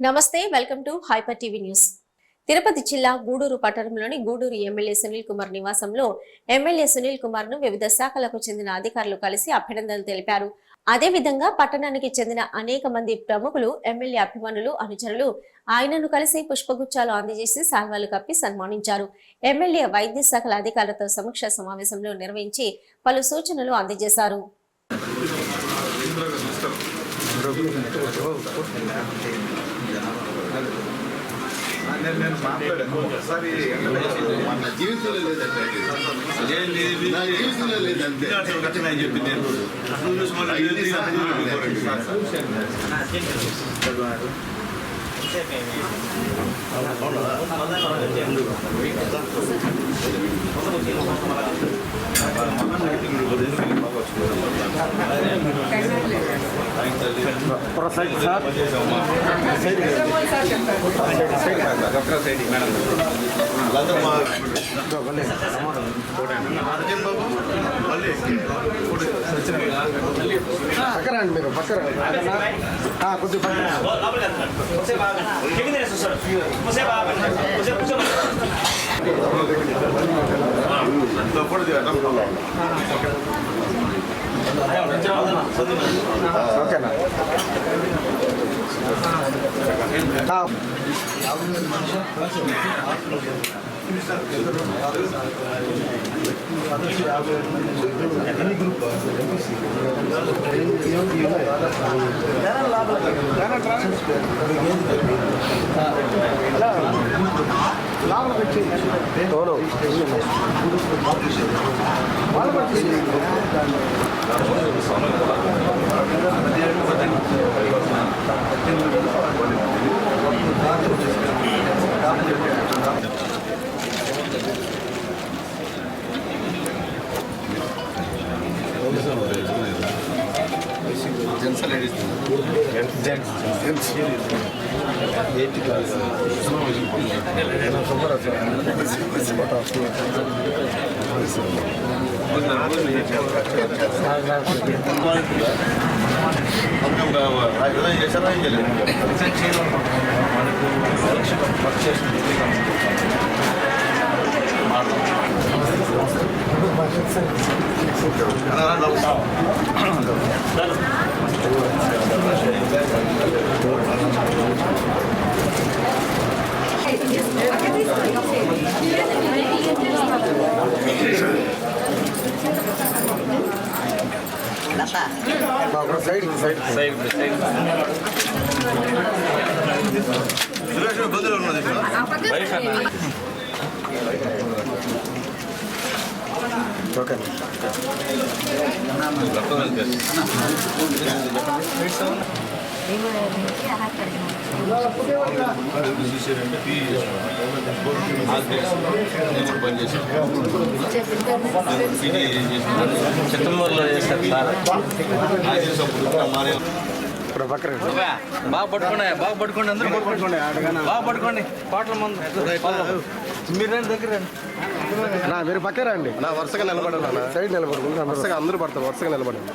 నమస్తే, welcome to hyper TV news. Tirupati జిల్లా గూడూరు పట్టణంలోని గూడూరు ఎమ్మెల్యే సునీల్ కుమార్ నివాసంలో ఎమ్మెల్యే సునీల్ కుమార్ ను వివిధ శాఖలకు చెందిన అధికారులు కలిసి అభినందనలు తెలిపారు. అదేవిధంగా పట్టణానికి చెందిన అనేక మంది ప్రముఖులు, ఎమ్మెల్యే అభిమానులు, అనుచరులు ఆయనను కలిసి పుష్పగుచ్చాలు అందజేసి శాల్వాలు కప్పి సన్మానించారు. ఎమ్మెల్యే వైద్య శాఖల అధికారులతో సమీక్ష సమావేశంలో నిర్వహించి పలు సూచనలు అందజేశారు. నేను మాట్లాడాను ఒకసారి మన జీవితంలో లేదంటే నా జీవితంలో లేదంటే నేను చెప్పింది పక్కరా అండి, మీరు పక్కరా కొద్దిగా ఓకేనా. సెప్టెంబర్లో చేస్తారు బాగా పట్టుకోండి అందరూ బాగా పట్టుకోండి కోట్ల మంది మీరు దగ్గర మీరు పక్కరా అండి, నా వరుసగా నిలబడాలి, సైడ్ నిలబడుకుంటే వరుసగా అందరూ పడతారు, వరుసగా నిలబడండి.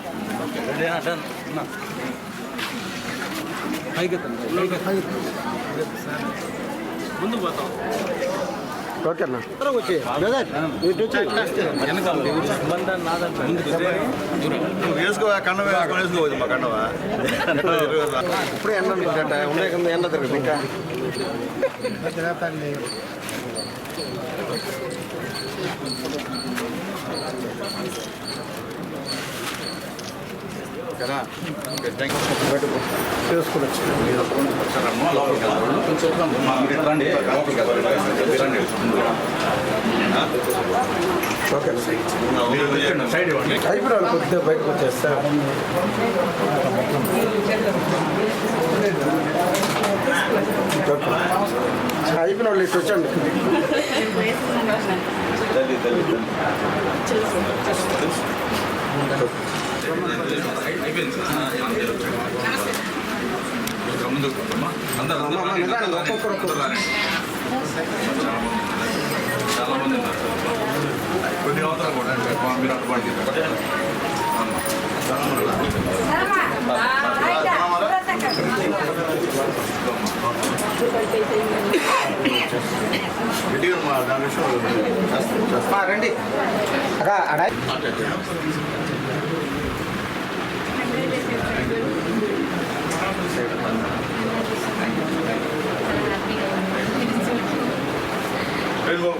ముందు పోతాం. ఓకేనా. వచ్చి వేసుకో కండ వేసుకోవచ్చు మా కండవా ఇప్పుడే ఎండ ఉండే కింద ఎండ తిరుగుతుంది ఇంకా. కదా చేసుకోవచ్చు. అయిపోయి కొద్దిగా బయటకు వచ్చేస్తారు. అయిపోయిన వాళ్ళు ఇటు వచ్చండి. చాలా మంది ఉన్నారు. కొద్దిగా అవతల కూడా మీరు అటువంటి గట్టిగా మా దాని విషయం చేస్తాం రండి అగా అడా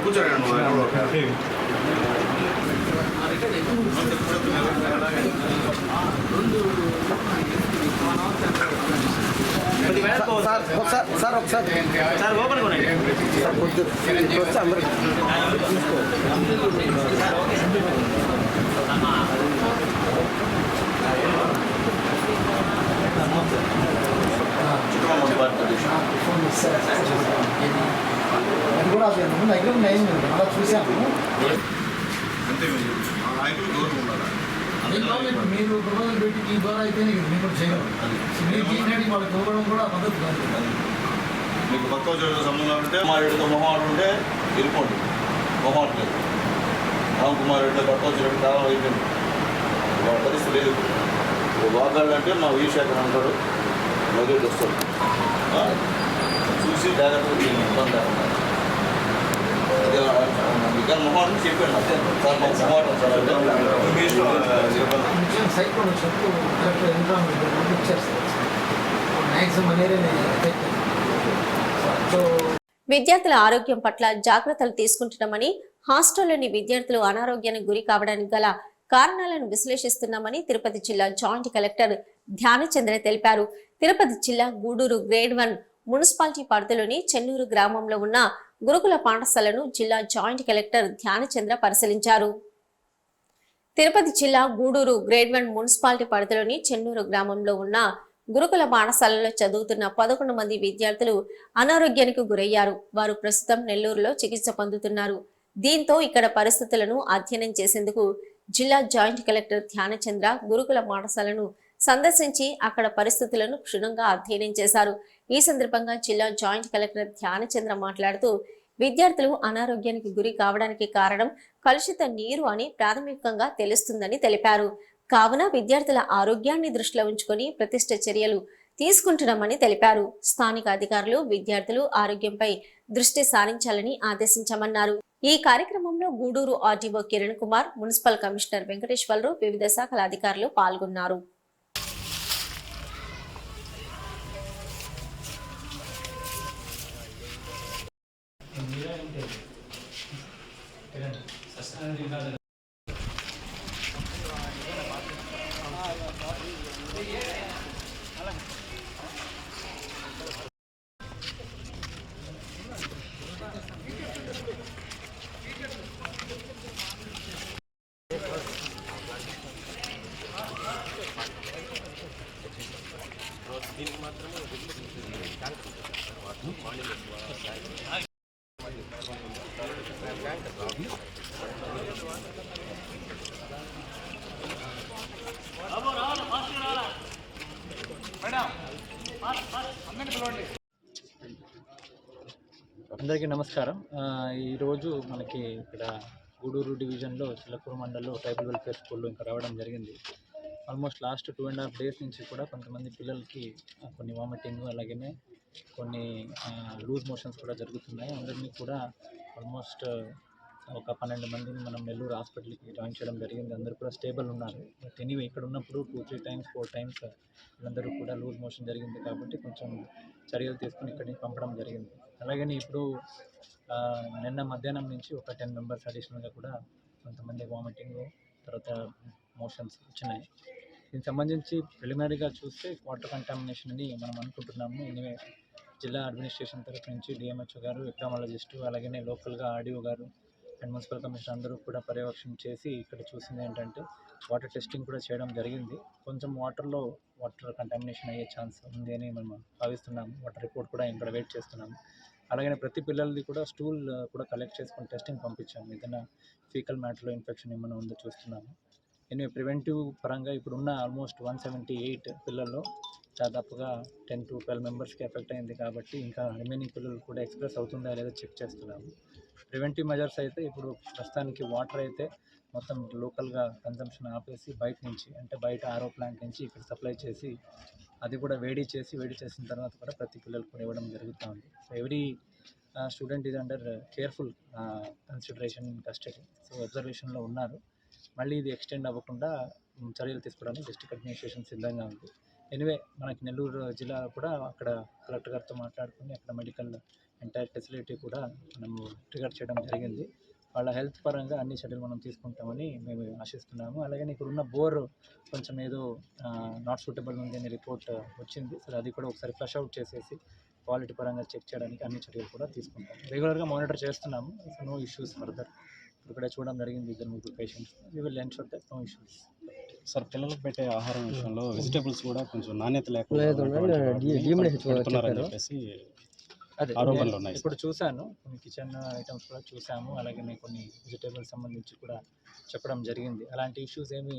కూర్చోండి సార్ ఒకసారి సార్ ఓపెన్ కొనండి వచ్చి అందరూ అది కూడా దగ్గర నేను అలా చూశాను. అంతే మా నాయకులు గౌరవం ఉండాలి. ఇప్పుడు మీరు ప్రపోజల్ పెట్టి ఈ ద్వారా అయితేనే కదా మీరు కూడా చేయగలరు. మీరు తీసినట్టు వాళ్ళకి ఇవ్వడం కూడా పద్ధతి కాదు. మీకు పక్క వచ్చే సంబంధం ఉంటే మా రెడ్డితో మొహమాట ఉంటే వెళ్ళిపోండి. మొహమాట లేదు. రామ్ కుమార్ రెడ్డితో పక్క వచ్చేటప్పుడు కాలం అయిపోయింది. వాళ్ళ పరిస్థితి లేదు. వాగాళ్ళు అంటే మా వీశేఖర్ అంటాడు, మధురెడ్డి వస్తాడు. చూసి జాగ్రత్తగా దీన్ని ఇబ్బంది లేకుండా అదే ఇంకా మొహమాటం చెప్పాను. అంతే సార్ మాకు మొహమాటం సార్ అంటే మీ ఇష్టం ముఖ్యంగా సైక్లోన్ వచ్చినప్పుడు కరెక్ట్ ఎన్విరాన్మెంట్ ఇచ్చేస్తారు. మ్యాక్సిమం అనేది ఎఫెక్ట్. సో విద్యార్థుల ఆరోగ్యం పట్ల జాగ్రత్తలు తీసుకుంటున్నామని, హాస్టల్లోని విద్యార్థులు అనారోగ్యానికి గురి కావడానికి గల కారణాలను విశ్లేషిస్తున్నామని తిరుపతి జిల్లా జాయింట్ కలెక్టర్ ధ్యానచంద్ర తెలిపారు. తిరుపతి జిల్లా గూడూరు గ్రేడ్ 1 మున్సిపాలిటీ పరిధిలోని చెన్నూరు గ్రామంలో ఉన్న గురుకుల పాఠశాలను జిల్లా జాయింట్ కలెక్టర్ ధ్యానచంద్ర పరిశీలించారు. తిరుపతి జిల్లా గూడూరు గ్రేడ్ 1 మున్సిపాలిటీ పరిధిలోని చెన్నూరు గ్రామంలో ఉన్న గురుకుల పాఠశాలలో చదువుతున్న 11 మంది విద్యార్థులు అనారోగ్యానికి గురయ్యారు. వారు ప్రస్తుతం నెల్లూరులో చికిత్స పొందుతున్నారు. దీంతో ఇక్కడ పరిస్థితులను అధ్యయనం చేసేందుకు జిల్లా జాయింట్ కలెక్టర్ ధ్యానచంద్ర గురుకుల పాఠశాలను సందర్శించి అక్కడ పరిస్థితులను క్షుణ్ణంగా అధ్యయనం చేశారు. ఈ సందర్భంగా జిల్లా జాయింట్ కలెక్టర్ ధ్యానచంద్ర మాట్లాడుతూ విద్యార్థులు అనారోగ్యానికి గురి కావడానికి కారణం కలుషిత నీరు అని ప్రాథమికంగా తెలుస్తుందని తెలిపారు. కావున విద్యార్థుల ఆరోగ్యాన్ని దృష్టిలో ఉంచుకొని ప్రతిష్ట చర్యలు తీసుకుంటున్నామని తెలిపారు. స్థానిక అధికారులు విద్యార్థులు ఆరోగ్యంపై దృష్టి సారించాలని ఆదేశించామన్నారు. ఈ కార్యక్రమంలో Gudur RTO Kiran Kumar, municipal commissioner Venkateswararao, వివిధ శాఖల అధికారులు పాల్గొన్నారు. అందరికీ నమస్కారం. ఈరోజు మనకి ఇక్కడ గూడూరు డివిజన్లో చిల్లకూరు మండలంలో ట్రైబల్ వెల్ఫేర్ స్కూల్లో ఇంకా రావడం జరిగింది. ఆల్మోస్ట్ లాస్ట్ 2.5 days నుంచి కూడా కొంతమంది పిల్లలకి కొన్ని వామిటింగ్ అలాగే కొన్ని లూజ్ మోషన్స్ కూడా జరుగుతున్నాయి. అందరినీ కూడా ఆల్మోస్ట్ ఒక 12 మందిని మనం నెల్లూరు హాస్పిటల్కి జాయిన్ చేయడం జరిగింది. అందరూ కూడా స్టేబుల్ ఉన్నారు. బట్ ఎనీవే ఇక్కడ ఉన్నప్పుడు 2-3 times 4 times వీళ్ళందరూ కూడా లూజ్ మోషన్ జరిగింది కాబట్టి కొంచెం చర్యలు తీసుకుని ఇక్కడికి పంపడం జరిగింది. అలాగే ఇప్పుడు నిన్న మధ్యాహ్నం నుంచి ఒక 10 members అడిషనల్గా కూడా కొంతమంది వామిటింగ్ తర్వాత మోషన్స్ వచ్చినాయి. దీనికి సంబంధించి ప్రిలిమినరీగా చూస్తే వాటర్ కంటామినేషన్ అని మనం అనుకుంటున్నాము. ఎనీవే జిల్లా అడ్మినిస్ట్రేషన్ తరఫు నుంచి డిఎంహెచ్ఓ గారు, ఎపిడమాలజిస్టు అలాగే లోకల్గా ఆర్డీఓ గారు అండ్ మున్సిపల్ కమిషనర్ అందరూ కూడా పర్యవేక్షణ చేసి ఇక్కడ చూసింది ఏంటంటే వాటర్ టెస్టింగ్ కూడా చేయడం జరిగింది. కొంచెం వాటర్ కంటామినేషన్ అయ్యే ఛాన్స్ ఉంది అని మనం భావిస్తున్నాము. వాటర్ రిపోర్ట్ కూడా ఇక్కడ వెయిట్ చేస్తున్నాము. అలాగే ప్రతి పిల్లలది కూడా స్టూల్ కూడా కలెక్ట్ చేసుకొని టెస్టింగ్ పంపించాము. ఏదైనా ఫీకల్ మ్యాటర్లో ఇన్ఫెక్షన్ ఏమైనా ఉందో చూస్తున్నాము. ఎనివే ప్రివెంటివ్ పరంగా ఇప్పుడున్న ఆల్మోస్ట్ 178 పిల్లల్లో దాదాపుగా 10 to 12 మెంబర్స్కి ఎఫెక్ట్ అయింది కాబట్టి ఇంకా రిమైనింగ్ పిల్లలు కూడా ఎక్స్ప్రెస్ అవుతుందా లేదా చెక్ చేస్తున్నాము. ప్రివెంటివ్ మెజర్స్ అయితే ఇప్పుడు ప్రస్తుతానికి వాటర్ అయితే మొత్తం లోకల్గా కన్జంప్షన్ ఆపేసి బయట నుంచి అంటే బయట ఆరో ప్లాంట్ నుంచి ఇక్కడ సప్లై చేసి అది కూడా వేడి చేసిన తర్వాత కూడా ప్రతి పిల్లలకు కూడా ఇవ్వడం జరుగుతూ ఉంది. సో ఎవ్రీ స్టూడెంట్ ఇది under careful consideration in custody. So అబ్జర్వేషన్లో ఉన్నారు. మళ్ళీ ఇది ఎక్స్టెండ్ అవ్వకుండా చర్యలు తీసుకోవడానికి డిస్ట్రిక్ట్ అడ్మినిస్ట్రేషన్ సిద్ధంగా ఉంది. ఎనివే మనకి నెల్లూరు జిల్లా కూడా అక్కడ కలెక్టర్ గారితో మాట్లాడుకుని అక్కడ మెడికల్ ఎంటైర్ ఫెసిలిటీ కూడా మనము ట్రిగర్ చేయడం జరిగింది. వాళ్ళ హెల్త్ పరంగా అన్ని చర్యలు మనం తీసుకుంటామని మేము ఆశిస్తున్నాము. అలాగే ఇక్కడ ఉన్న బోర్ కొంచెం ఏదో నాట్ సూటబుల్ ఉంది అని రిపోర్ట్ వచ్చింది. సో అది కూడా ఒకసారి ఫ్లష్ అవుట్ చేసేసి క్వాలిటీ పరంగా చెక్ చేయడానికి అన్ని చర్యలు కూడా తీసుకుంటాం. రెగ్యులర్గా మానిటర్ చేస్తున్నాము. So no issues further. ఇప్పుడు కూడా చూడడం జరిగింది 2-3 patients. We will ensure that no issues. Sir పిల్లలకు పెట్టే ఆహారం విషయంలో వెజిటేబుల్స్ కూడా కొంచెం నాణ్యత లేకుండా చెప్పేసి అదే ఆరోపణలు ఉన్నాయి. ఇప్పుడు చూశాను, కొన్ని కిచెన్ ఐటమ్స్ కూడా చూసాము. అలాగే కొన్ని వెజిటేబుల్స్ సంబంధించి కూడా చెప్పడం జరిగింది. అలాంటి ఇష్యూస్ ఏమీ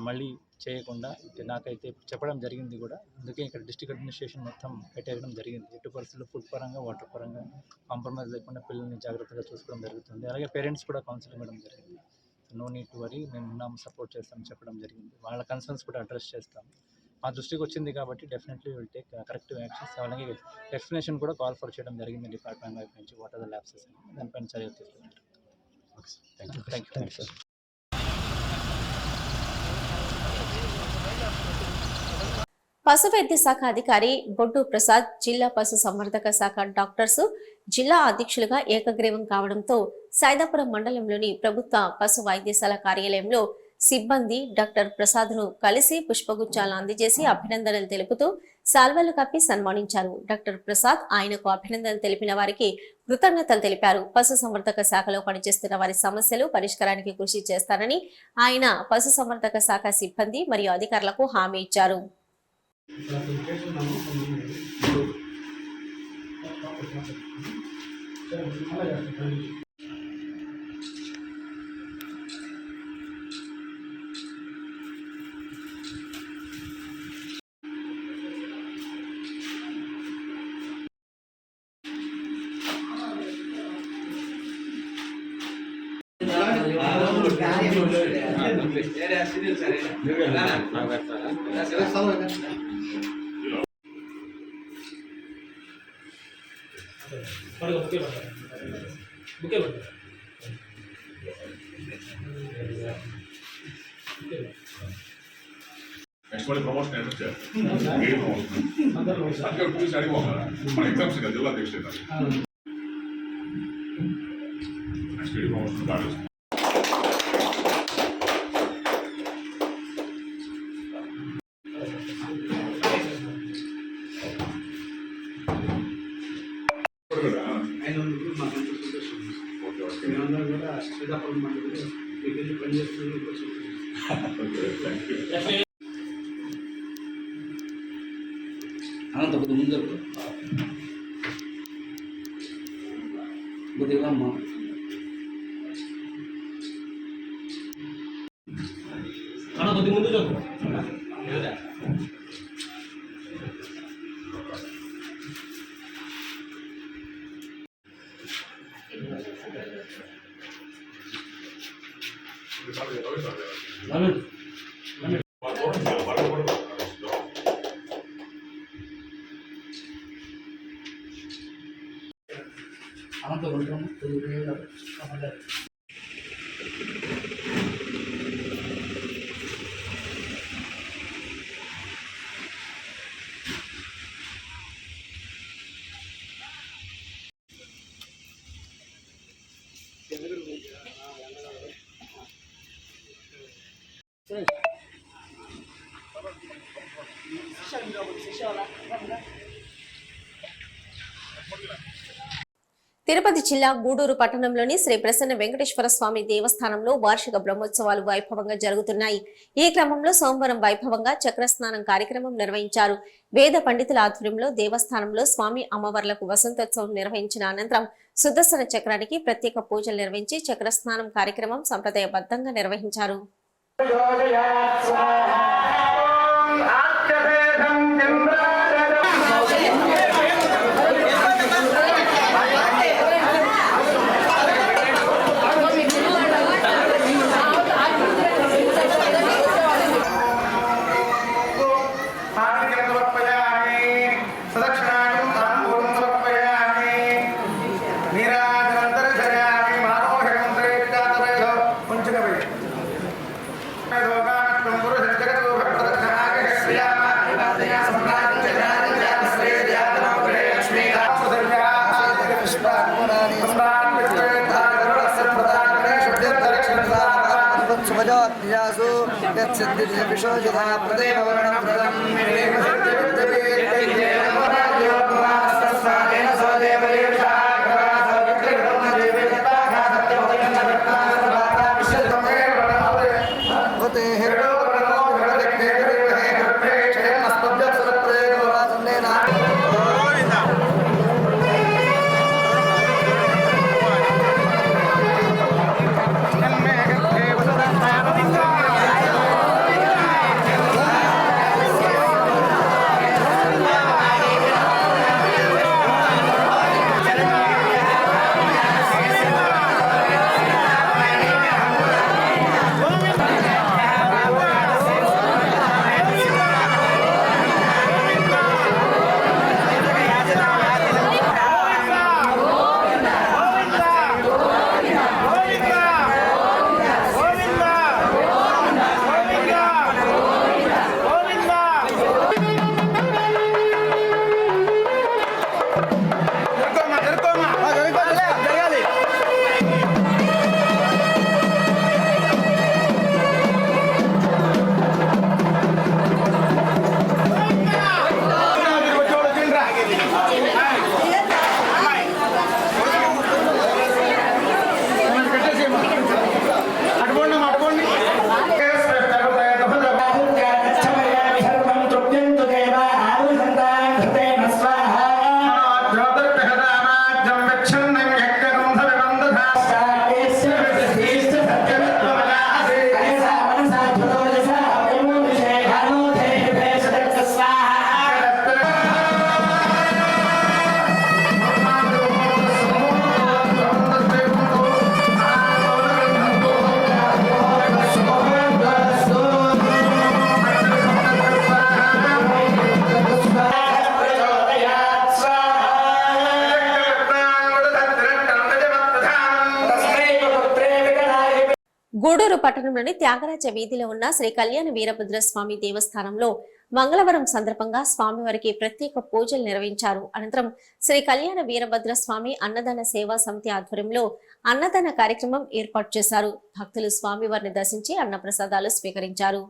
మళ్ళీ చేయకుండా నాకైతే చెప్పడం జరిగింది కూడా. అందుకే ఇక్కడ డిస్ట్రిక్ట్ అడ్మినిస్ట్రేషన్ మొత్తం పెట్టేయడం జరిగింది. ఎటు పరిస్థితుల్లో ఫుడ్ పరంగా వాటర్ పరంగా కాంప్రమైజ్ లేకుండా పిల్లల్ని జాగ్రత్తగా చూసుకోవడం జరుగుతుంది. అలాగే పేరెంట్స్ కూడా కౌన్సిలింగ్ ఇవ్వడం జరిగింది. నో నీడ్ టు వరీ, మేము ఉన్నాము, సపోర్ట్ చేస్తాం చెప్పడం జరిగింది. వాళ్ళ కన్సర్న్స్ కూడా అడ్రస్ చేస్తాం. మా దృష్టికి వచ్చింది కాబట్టి definitely will take corrective actions. అలాగే ఎక్స్ప్లెనేషన్ కూడా కాల్ ఫర్ చేయడం జరిగింది డిపార్ట్మెంట్ వైపు నుంచి. వాట్ ఆర్ ద ల్యాబ్సెస్ దానిపైన చర్యలు తీసుకుంటాం. Thank you. పశు వైద్య శాఖ అధికారి బొడ్డు ప్రసాద్, జిల్లా పశు సంవర్ధక శాఖ డాక్టర్స్ జిల్లా అధ్యక్షులుగా ఏకగ్రీవం కావడంతో సైదాపురం మండలంలోని ప్రభుత్వ పశు వైద్యశాల కార్యాలయంలో సిబ్బంది డాక్టర్ ప్రసాద్ను కలిసి పుష్పగుచ్చాలను అందజేసి అభినందనలు తెలుపుతూ సాల్వలు కప్పి సన్మానించారు. డాక్టర్ ప్రసాద్ ఆయనకు అభినందనలు తెలిపిన వారికి కృతజ్ఞతలు తెలిపారు. పశు సంవర్ధక శాఖలో పనిచేస్తున్న వారి సమస్యలు పరిష్కారానికి కృషి చేస్తారని ఆయన పశు సంవర్ధక శాఖ సిబ్బంది మరియు అధికారులకు హామీ ఇచ్చారు. నెక్స్ట్ మళ్ళీ ప్రమోషన్ ఏంటో ప్రమోషన్ చూసి అడిగిపోతారా మన ఎగ్జామ్స్ కదా జిల్లా అధ్యక్షుడు నెక్స్ట్ ప్రమోషన్ బాగా అనంత కొద్ది ముందు కొద్దిగా అమ్మ కొద్ది ముందు తిరుపతి జిల్లా గూడూరు పట్టణంలోని శ్రీ ప్రసన్న వెంకటేశ్వర స్వామి దేవస్థానంలో వార్షిక బ్రహ్మోత్సవాలు వైభవంగా జరుగుతున్నాయి. ఈ క్రమంలో సోమవారం వైభవంగా చక్రస్నానం కార్యక్రమం నిర్వహించారు. వేద పండితుల ఆధ్వర్యంలో దేవస్థానంలో స్వామి అమ్మవార్లకు వసంతోత్సవం నిర్వహించిన అనంతరం సుదర్శన చక్రానికి ప్రత్యేక పూజలు నిర్వహించి చక్రస్నానం కార్యక్రమం సంప్రదాయబద్ధంగా నిర్వహించారు. నిజాసు యత్సిద్ధి విశోషితా ప్రదేవ వర్ణం ప్రదం గూడూరు పట్టణంలోని త్యాగరాజ వీధిలో ఉన్న శ్రీ కళ్యాణ వీరభద్రస్వామి దేవస్థానంలో మంగళవారం సందర్భంగా స్వామివారికి ప్రత్యేక పూజలు నిర్వహించారు. అనంతరం శ్రీ కళ్యాణ వీరభద్రస్వామి అన్నదాన సేవా సమితి ఆధ్వర్యంలో అన్నదాన కార్యక్రమం ఏర్పాటు చేశారు. భక్తులు స్వామివారిని దర్శించి అన్నప్రసాదాలు స్వీకరించారు.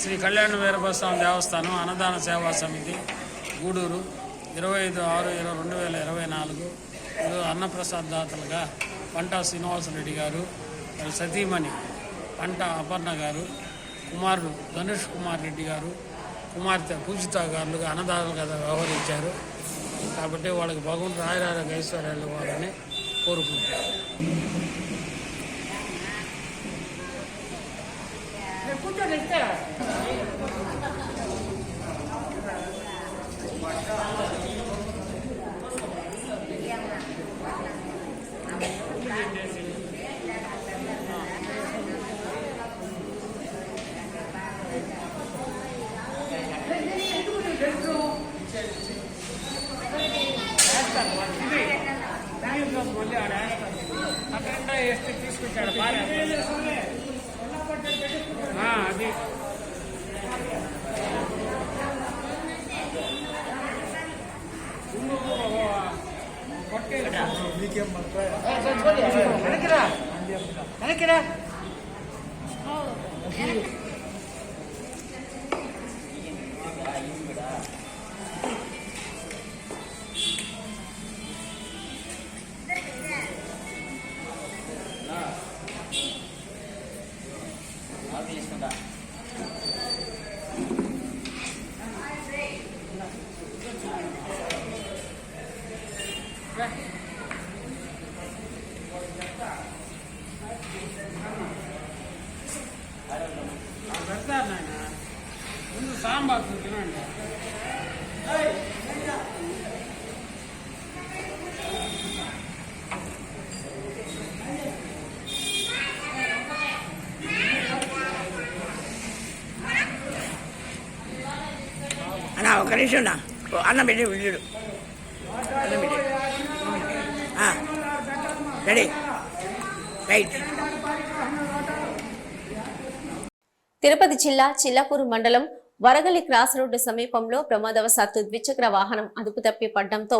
శ్రీ కళ్యాణ వీరభద్రస్వామి దేవస్థానం అన్నదాన సేవా సమితి గూడూరు 25/6/2024 అన్నప్రసాద్ దాతలుగా పంటా శ్రీనివాసరెడ్డి గారు, సతీమణి పంట అపర్ణ గారు, కుమారుడు ధనుష్ కుమార్ రెడ్డి గారు, కుమార్తె పూజిత గారులుగా అన్నదాతలుగా వ్యవహరించారు. కాబట్టి వాళ్ళకి భగవంతుడు ఆయురారోగ్య ఐశ్వర్యాలు ఇవ్వాలని కోరుకుంటున్నారు. అక్కడ వేస్తే తీసుకొచ్చాడు అది వెనక్కిరా పెడతారు నాయన ముందు సాంబార్ తినండి. అన్నా ఒక నిమిషం అన్నం పెట్టి వీడు అన్నం పెట్టి రెడీ రైట్. తిరుపతి జిల్లా చిల్లకూరు మండలం వరగలి క్రాస్ రోడ్డు సమీపంలో ప్రమాదవశాత్తు ద్విచక్ర వాహనం అదుపు తప్పి పడడంతో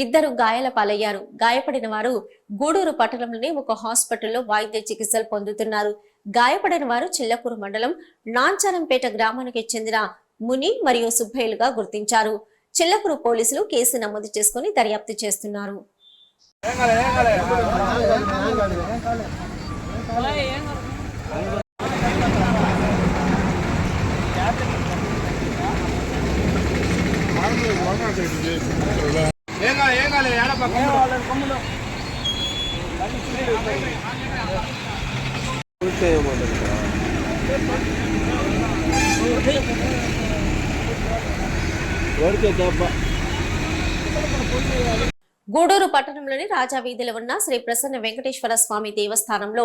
ఇద్దరు గాయాల పాలయ్యారు. గాయపడిన వారు గూడూరు పట్టణంలోని ఒక హాస్పిటల్లో వైద్య చికిత్సలు పొందుతున్నారు. గాయపడిన వారు చిల్లకూరు మండలం నాంచారంపేట గ్రామానికి చెందిన ముని మరియు సుబ్బయ్యలుగా గుర్తించారు. చిల్లకూరు పోలీసులు కేసు నమోదు చేసుకుని దర్యాప్తు చేస్తున్నారు. గూడూరు పట్టణంలోని రాజా వీధిలో ఉన్న శ్రీ ప్రసన్న వెంకటేశ్వర స్వామి దేవస్థానంలో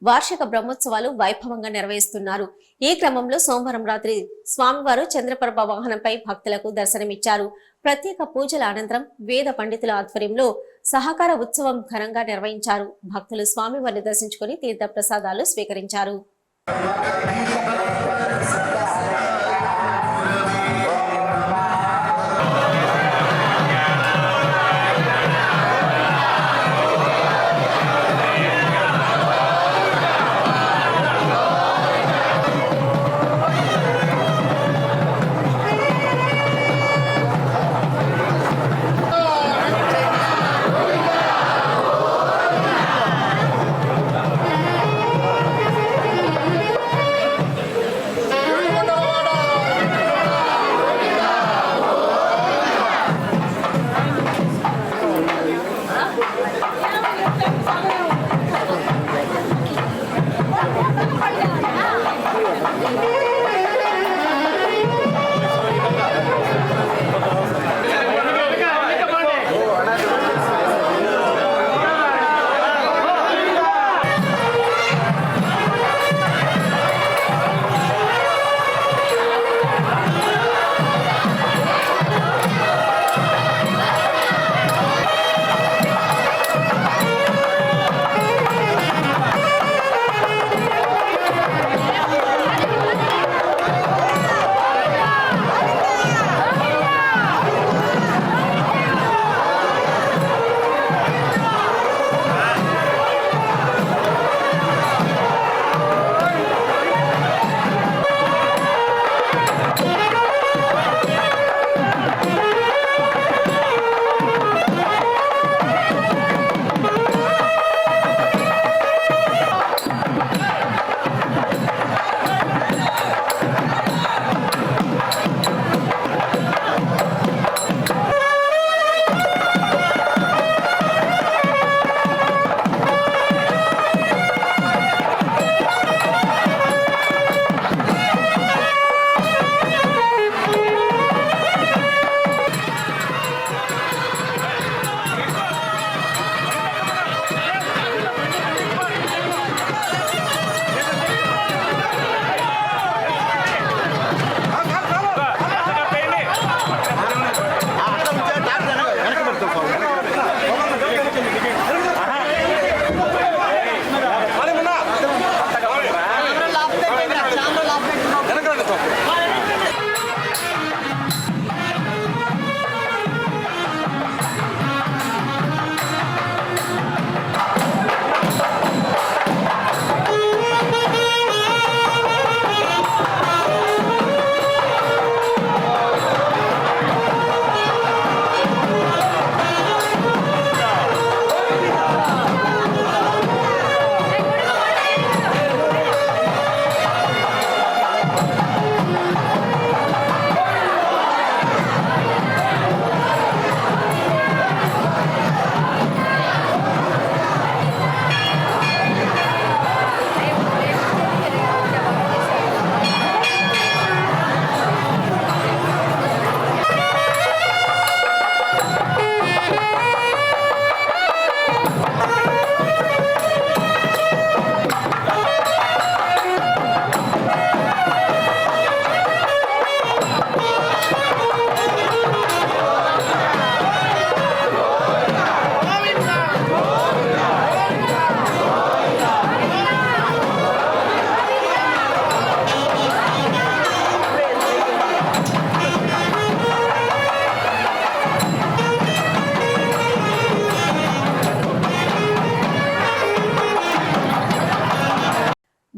వార్షిక బ్రహ్మోత్సవాలు వైభవంగా నిర్వహిస్తున్నారు. ఈ క్రమంలో సోమవారం రాత్రి స్వామివారు చంద్రప్రభ వాహనంపై భక్తులకు దర్శనమిచ్చారు. ప్రత్యేక పూజల అనంతరం వేద పండితుల ఆధ్వర్యంలో సహకార ఉత్సవం ఘనంగా నిర్వహించారు. భక్తులు స్వామివారిని దర్శించుకుని తీర్థ ప్రసాదాలు స్వీకరించారు.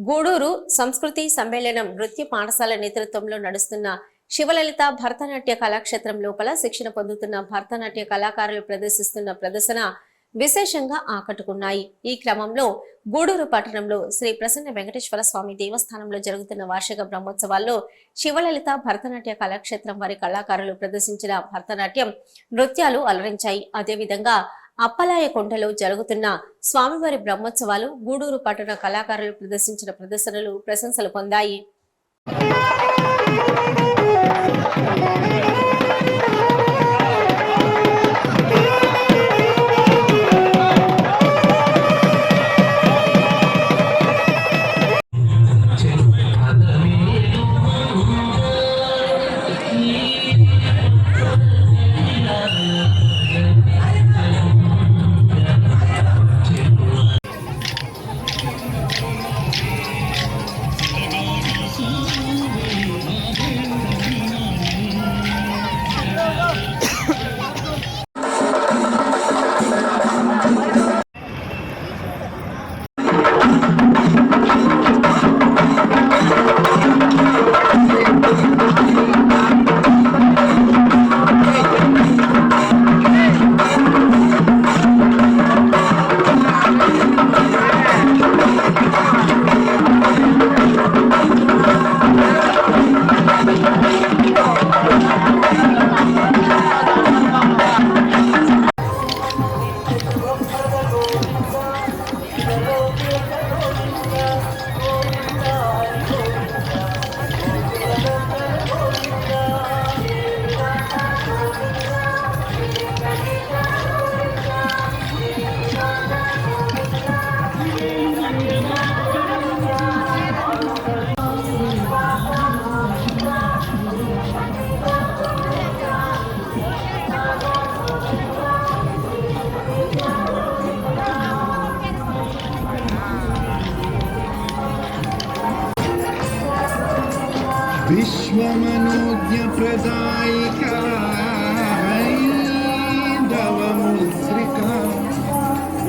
గూడూరు సంస్కృతి సమ్మేళనం నృత్య పాఠశాల నేతృత్వంలో నడుస్తున్న శివలలిత భరతనాట్య కళాక్షేత్రం లోపల శిక్షణ పొందుతున్న భరతనాట్య కళాకారులు ప్రదర్శిస్తున్న ప్రదర్శన విశేషంగా ఆకట్టుకున్నాయి. ఈ క్రమంలో గూడూరు పట్టణంలో శ్రీ ప్రసన్న వెంకటేశ్వర స్వామి దేవస్థానంలో జరుగుతున్న వార్షిక బ్రహ్మోత్సవాల్లో శివలలిత భరతనాట్య కళాక్షేత్రం వారి కళాకారులు ప్రదర్శించిన భరతనాట్యం నృత్యాలు అలరించాయి. అదేవిధంగా అప్పలాయ కొండలో జరుగుతున్న స్వామివారి బ్రహ్మోత్సవాలు గూడూరు పట్టణ కళాకారులు ప్రదర్శించిన ప్రదర్శనలు ప్రశంసలు పొందాయి. విశ్వమనోజ్ఞ ప్రదాయిక దవముద్రిక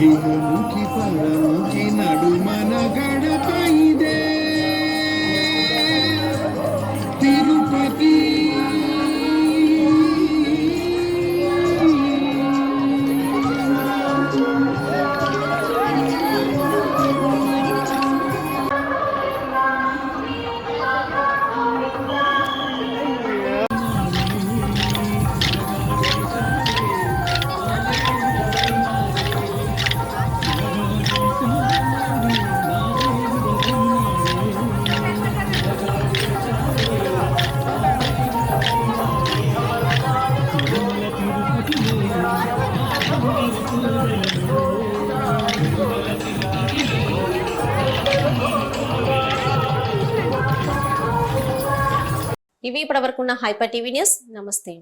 ఇహముఖి పరముఖి నడుమన గడప ఇదే తిరుపతి ఇవి ఇప్పటివరకున్న హైపర్ టీవీ న్యూస్. నమస్తే.